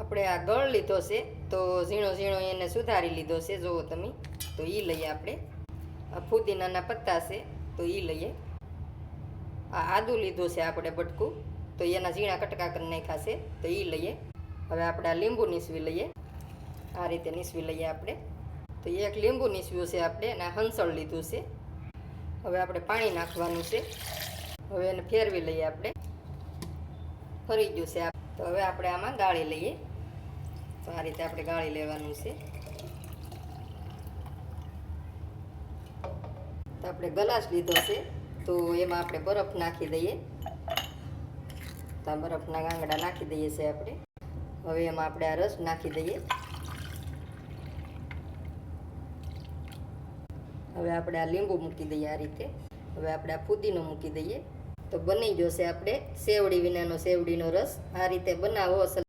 આપણે આ ગળ લીધો છે, તો ઝીણો ઝીણો એને સુધારી લીધો છે, જુઓ તમે. તો એ લઈએ આપણે. આ ફુદીનાના પત્તા છે, તો એ લઈએ. આ આદું લીધું છે આપણે બટકું, તો એના ઝીણા કટકા કરી નાખ્યા છે, તો એ લઈએ. હવે આપણે આ લીંબુ નીસવી લઈએ. આ રીતે નીસવી લઈએ આપણે. તો એક લીંબુ નીસવ્યું છે આપણે, અને આ હંસળ લીધું છે. હવે આપણે પાણી નાખવાનું છે. હવે એને ફેરવી લઈએ આપણે. ફરી ગયું છે. તો હવે આપણે આમાં ગાળી લઈએ. તો આ રીતે આપણે ગાળી લેવાનું છે. તો આપણે ગ્લાસ લીધો છે, તો એમાં આપણે બરફ નાખી દઈએ. તો આ બરફના ગાંગડા નાખી દઈએ છે આપણે. હવે એમાં આપણે આ રસ નાખી દઈએ. હવે આપણે આ લીંબુ મૂકી દઈએ આ રીતે. હવે આપણે આ ફુદીનો મૂકી દઈએ. તો બની ગયો છે આપણે શેવડી વિનાનો શેવડીનો રસ. આ રીતે બનાવો.